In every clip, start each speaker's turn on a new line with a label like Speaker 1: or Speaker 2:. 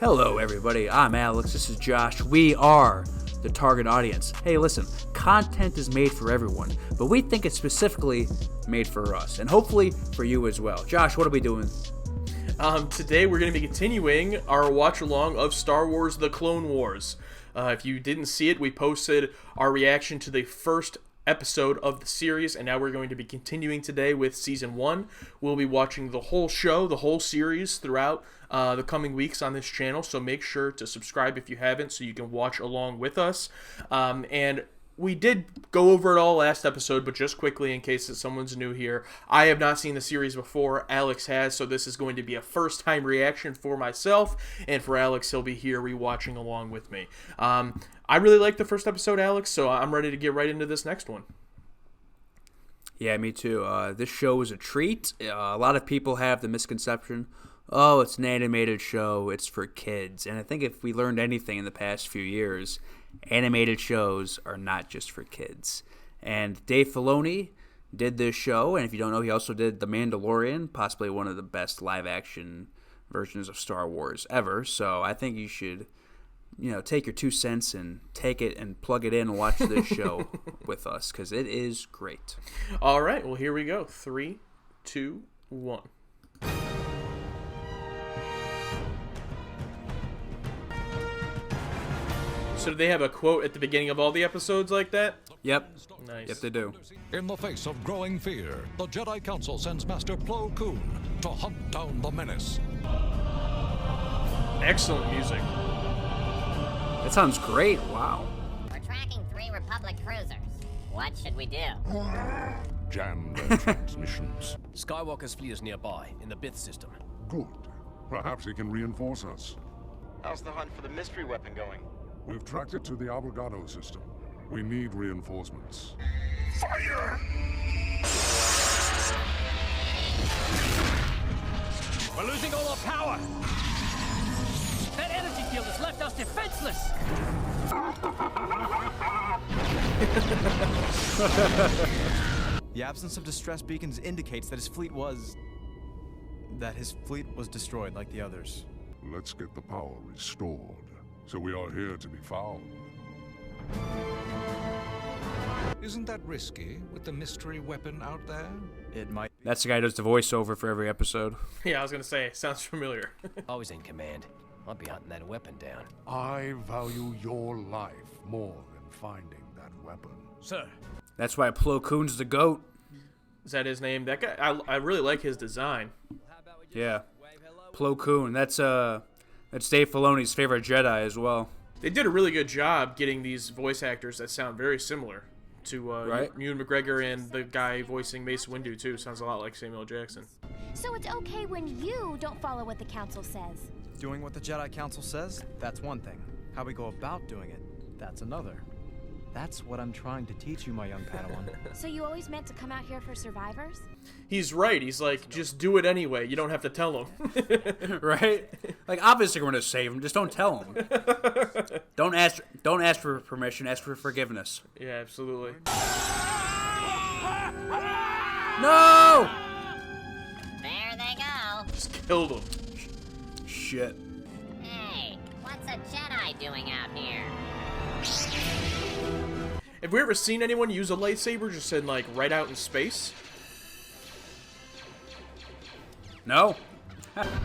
Speaker 1: Hello, everybody. I'm Alex. This is Josh. We are the target audience. Hey, listen, content is made for everyone, but we think it's specifically made for us, and hopefully for you as well. Josh, what are we doing?
Speaker 2: Today we're going to be continuing our watch-along of Star Wars The Clone Wars. If you didn't see it, we posted our reaction to the first episode of the series, and now we're going to be continuing today with Season 1. We'll be watching the whole show, the whole series, throughout the coming weeks on this channel, so make sure to subscribe if you haven't so you can watch along with us. And we did go over it all last episode, but just quickly in case someone's new here, I have not seen the series before. Alex has, so this is going to be a first-time reaction for myself, and for Alex, he'll be here rewatching along with me. I really liked the first episode, Alex, so I'm ready to get right into this next one.
Speaker 1: Yeah, me too. This show is a treat. A lot of people have the misconception, oh, it's an animated show, it's for kids. And I think if we learned anything in the past few years, animated shows are not just for kids. And Dave Filoni did this show, and if you don't know, he also did The Mandalorian, possibly one of the best live-action versions of Star Wars ever. So I think you should, take your 2 cents and take it and plug it in and watch this show with us, because it is great.
Speaker 2: All right, well, here we go. 3, 2, 1. So do they have a quote at the beginning of all the episodes like that?
Speaker 1: Yep.
Speaker 2: Nice.
Speaker 1: Yep, they do.
Speaker 3: In the face of growing fear, the Jedi Council sends Master Plo Koon to hunt down the menace.
Speaker 2: Excellent music.
Speaker 1: That sounds great. Wow.
Speaker 4: We're tracking 3 Republic cruisers. What should we do?
Speaker 3: Jam their transmissions.
Speaker 5: Skywalker's fleet is nearby, in the Bith system.
Speaker 6: Good. Perhaps he can reinforce us.
Speaker 7: How's the hunt for the mystery weapon going?
Speaker 6: We've tracked it to the Abogado system. We need reinforcements.
Speaker 7: Fire!
Speaker 5: We're losing all our power! That energy field has left us defenseless!
Speaker 8: The absence of distress beacons indicates that his fleet was destroyed like the others.
Speaker 6: Let's get the power restored. So we are here to be found.
Speaker 3: Isn't that risky with the mystery weapon out there?
Speaker 8: It might be.
Speaker 1: That's the guy who does the voiceover for every episode.
Speaker 2: Yeah, I was going to say, sounds familiar.
Speaker 5: Always in command. I'll be hunting that weapon down.
Speaker 6: I value your life more than finding that weapon.
Speaker 5: Sir.
Speaker 1: That's why Plo Koon's the GOAT.
Speaker 2: Is that his name? That guy, I really like his design.
Speaker 1: Yeah. Plo Koon. That's Dave Filoni's favorite Jedi as well.
Speaker 2: They did a really good job getting these voice actors that sound very similar to
Speaker 1: Right.
Speaker 2: Ewan McGregor, and the guy voicing Mace Windu too. Sounds a lot like Samuel Jackson.
Speaker 9: So it's okay when you don't follow what the council says.
Speaker 8: Doing what the Jedi Council says, that's one thing. How we go about doing it, that's another. That's what I'm trying to teach you, my young Padawan.
Speaker 9: So you always meant to come out here for survivors?
Speaker 2: He's right. He's like, just do it anyway. You don't have to tell him.
Speaker 1: Right? Like, obviously we're going to save him. Just don't tell him. Don't ask for permission. Ask for forgiveness.
Speaker 2: Yeah, absolutely.
Speaker 1: No!
Speaker 4: There they go.
Speaker 2: Just killed him.
Speaker 1: Shit.
Speaker 4: Hey, what's a Jedi doing out here?
Speaker 2: Have we ever seen anyone use a lightsaber just in, like, right out in space?
Speaker 1: No.
Speaker 4: Uh-oh.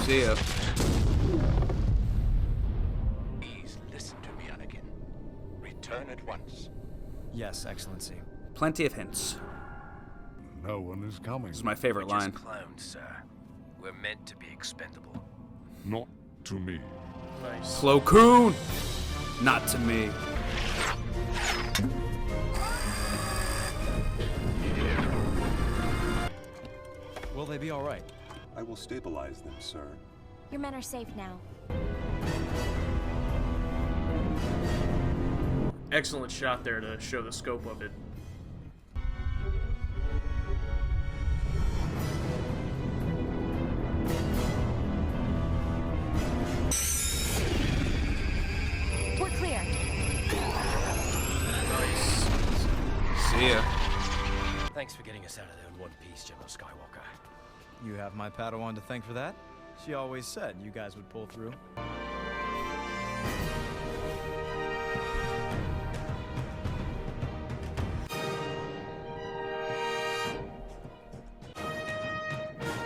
Speaker 1: See ya.
Speaker 7: Please listen to me, Anakin. Return at once.
Speaker 8: Yes, Excellency.
Speaker 1: Plenty of hints.
Speaker 6: No one is coming.
Speaker 1: This is my favorite line.
Speaker 5: Clones, sir. We're meant to be expendable.
Speaker 6: Not to me.
Speaker 2: Nice.
Speaker 1: Plo Koon! Not to me.
Speaker 8: Will they be all right?
Speaker 10: I will stabilize them, sir.
Speaker 9: Your men are safe now.
Speaker 2: Excellent shot there to show the scope of it.
Speaker 9: We're clear.
Speaker 2: Nice.
Speaker 1: See ya.
Speaker 5: Thanks for getting us out of there, one piece, General Skywalker.
Speaker 8: You have my Padawan to thank for that. She always said you guys would pull through.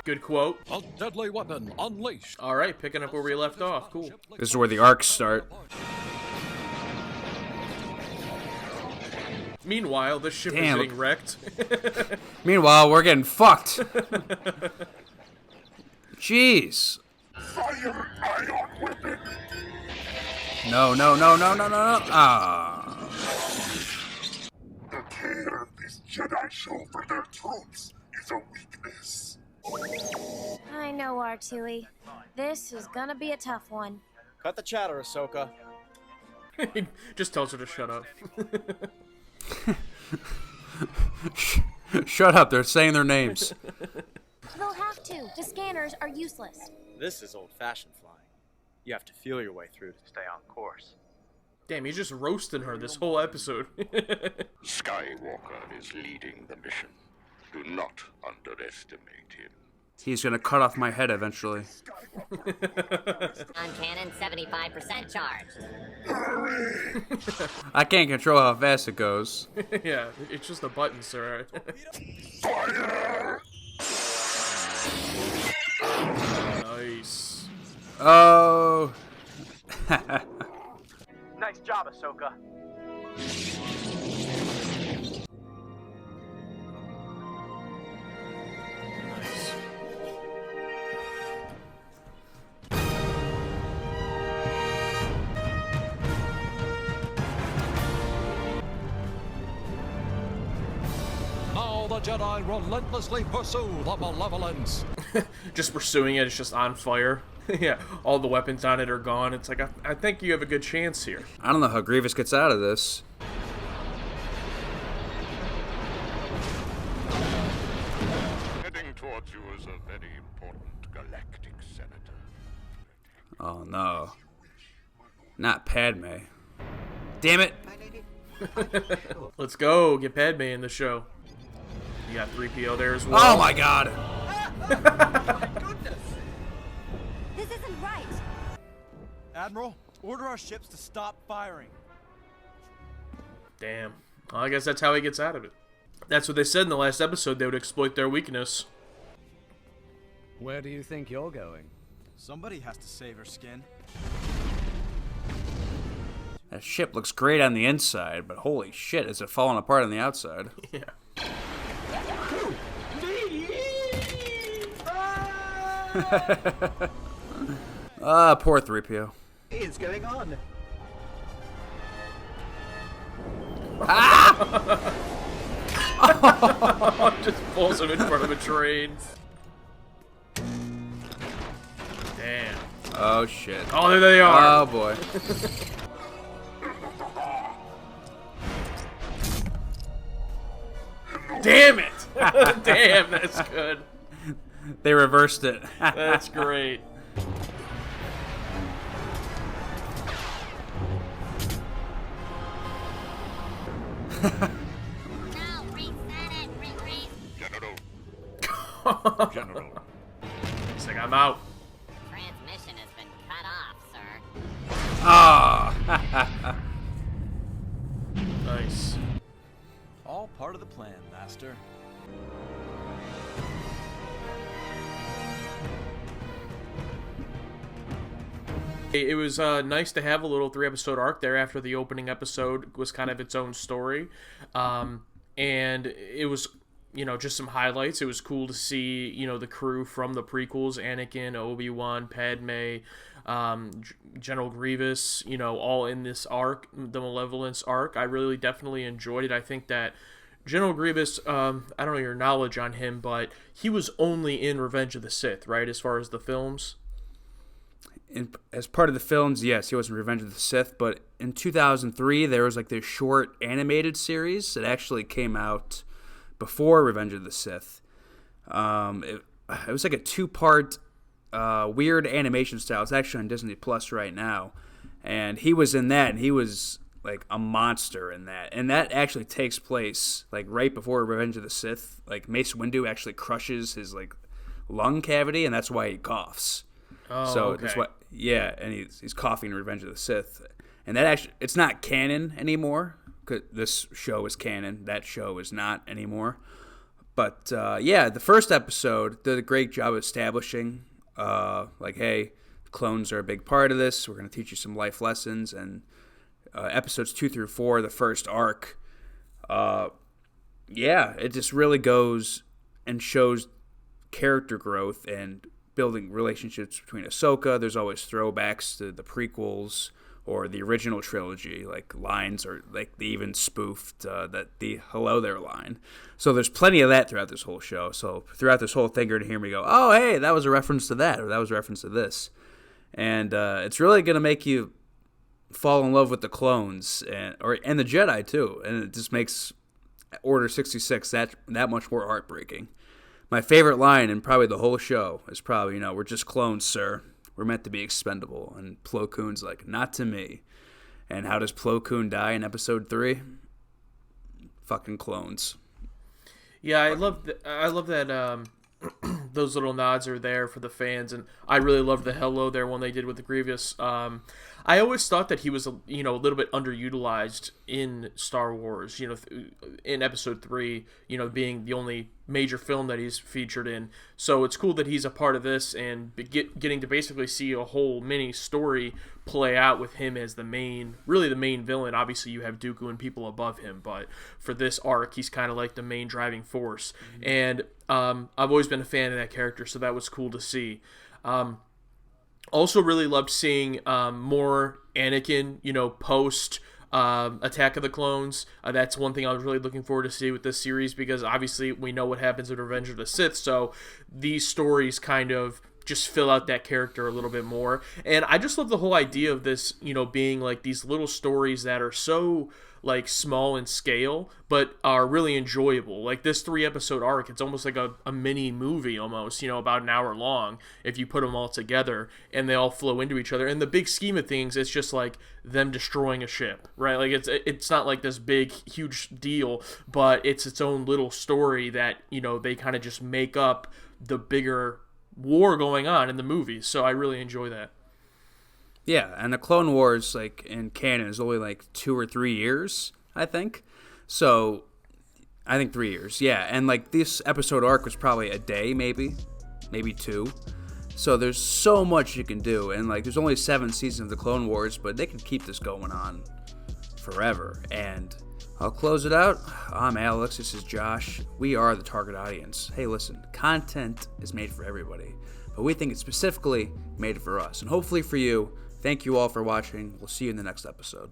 Speaker 2: Good quote.
Speaker 3: A deadly weapon unleashed.
Speaker 2: All right, picking up where we left off. Cool.
Speaker 1: This is where the arcs start.
Speaker 2: Meanwhile, this ship is
Speaker 1: Damn.
Speaker 2: getting wrecked.
Speaker 1: Meanwhile, we're getting fucked. Jeez.
Speaker 6: Fire ion weapon!
Speaker 1: No. Ah.
Speaker 6: The care these Jedi show for their troops is a weakness.
Speaker 9: I know, R2E. This is gonna be a tough one.
Speaker 8: Cut the chatter, Ahsoka.
Speaker 2: He just tells her to shut up.
Speaker 1: Shut up, they're saying their names.
Speaker 9: They'll have to. The scanners are useless.
Speaker 8: This is old-fashioned flying. You have to feel your way through to stay on course.
Speaker 2: Damn, he's just roasting her this whole episode.
Speaker 7: Skywalker is leading the mission. Do not underestimate him.
Speaker 1: He's gonna cut off my head eventually.
Speaker 4: Uncannon 75% charge.
Speaker 1: I can't control how fast it goes.
Speaker 2: Yeah, it's just a button, sir. Nice.
Speaker 1: Oh.
Speaker 8: Nice job, Ahsoka.
Speaker 2: Nice.
Speaker 3: Now the Jedi relentlessly pursue the Malevolence.
Speaker 2: Just pursuing it, it's just on fire. Yeah, all the weapons on it are gone. It's like, I think you have a good chance here.
Speaker 1: I don't know how Grievous gets out of this.
Speaker 7: Heading towards you is a very important galactic senator.
Speaker 1: Oh no. Not Padme. Damn it.
Speaker 2: Let's go, get Padme in the show. You got 3PO there as well.
Speaker 1: Oh my god.
Speaker 9: This isn't right.
Speaker 8: Admiral, order our ships to stop firing.
Speaker 2: Damn. Well, I guess that's how he gets out of it. That's what they said in the last episode, they would exploit their weakness.
Speaker 8: Where do you think you're going? Somebody has to save her skin.
Speaker 1: That ship looks great on the inside, but holy shit, is it falling apart on the outside?
Speaker 2: Yeah.
Speaker 1: Poor 3PO.
Speaker 8: What is going on?
Speaker 2: Just pulls him in front of a train. Damn.
Speaker 1: Oh shit.
Speaker 2: Oh, there they are.
Speaker 1: Oh boy.
Speaker 2: Damn it. Damn, that's good.
Speaker 1: They reversed it.
Speaker 2: That's great.
Speaker 4: No, reset it,
Speaker 7: General. General.
Speaker 2: He's like, I'm out.
Speaker 4: Transmission has been cut off, sir.
Speaker 1: Ah.
Speaker 2: Nice.
Speaker 8: All part of the plan, Master.
Speaker 2: It was nice to have a little 3-episode arc there after the opening episode was kind of its own story. And it was, just some highlights. It was cool to see, the crew from the prequels, Anakin, Obi-Wan, Padme, General Grievous, all in this arc, the Malevolence arc. I really definitely enjoyed it. I think that General Grievous, I don't know your knowledge on him, but he was only in Revenge of the Sith, right, as far as the films?
Speaker 1: As part of the films, yes, he was in Revenge of the Sith, but in 2003, there was like this short animated series that actually came out before Revenge of the Sith. It was like a 2-part weird animation style. It's actually on Disney Plus right now. And he was in that, and he was like a monster in that, and that actually takes place like right before Revenge of the Sith. Like Mace Windu actually crushes his like lung cavity, and that's why he coughs.
Speaker 2: Oh,
Speaker 1: so
Speaker 2: okay.
Speaker 1: that's why, yeah, and he's coughing in Revenge of the Sith, and that actually it's not canon anymore. 'Cause this show is canon, that show is not anymore. But yeah, the first episode did a great job of establishing, like, hey, clones are a big part of this. We're going to teach you some life lessons, and episodes 2 through 4, the first arc, yeah, it just really goes and shows character growth and building relationships between Ahsoka. There's always throwbacks to the prequels or the original trilogy, like lines, or like they even spoofed the "Hello There" line. So there's plenty of that throughout this whole show. So throughout this whole thing, you're going to hear me go, oh, hey, that was a reference to that, or that was a reference to this. And it's really going to make you fall in love with the clones and the Jedi too, and it just makes Order 66 that much more heartbreaking. My favorite line in probably the whole show is probably, we're just clones, sir. We're meant to be expendable. And Plo Koon's like, not to me. And how does Plo Koon die in episode 3? Fucking clones.
Speaker 2: Yeah, I love that those little nods are there for the fans, and I really loved the "Hello There" one they did with the Grievous. I always thought that he was a little bit underutilized in Star Wars. In Episode 3, being the only major film that he's featured in. So it's cool that he's a part of this and getting to basically see a whole mini story play out with him as the main villain. Obviously, you have Dooku and people above him, but for this arc, he's kind of like the main driving force. Mm-hmm. And I've always been a fan of that character, so that was cool to see. Also really loved seeing more Anakin, post Attack of the Clones. That's one thing I was really looking forward to see with this series, because obviously we know what happens in Revenge of the Sith, so these stories kind of just fill out that character a little bit more. And I just love the whole idea of this, being like these little stories that are so like small in scale, but are really enjoyable. Like this 3-episode arc, it's almost like a mini movie almost, about an hour long if you put them all together, and they all flow into each other. In the big scheme of things, it's just like them destroying a ship, right? Like it's not like this big, huge deal, but it's its own little story that, they kind of just make up the bigger war going on in the movies. So I really enjoy that.
Speaker 1: Yeah, and the Clone Wars, like, in canon is only, like, 2 or 3 years, I think. So, I think 3 years, yeah. And, like, this episode arc was probably a day, maybe 2. So there's so much you can do. And, like, there's only 7 seasons of the Clone Wars, but they can keep this going on forever. And I'll close it out. I'm Alex, this is Josh. We are the target audience. Hey, listen, content is made for everybody, but we think it's specifically made for us, and hopefully for you. Thank you all for watching. We'll see you in the next episode.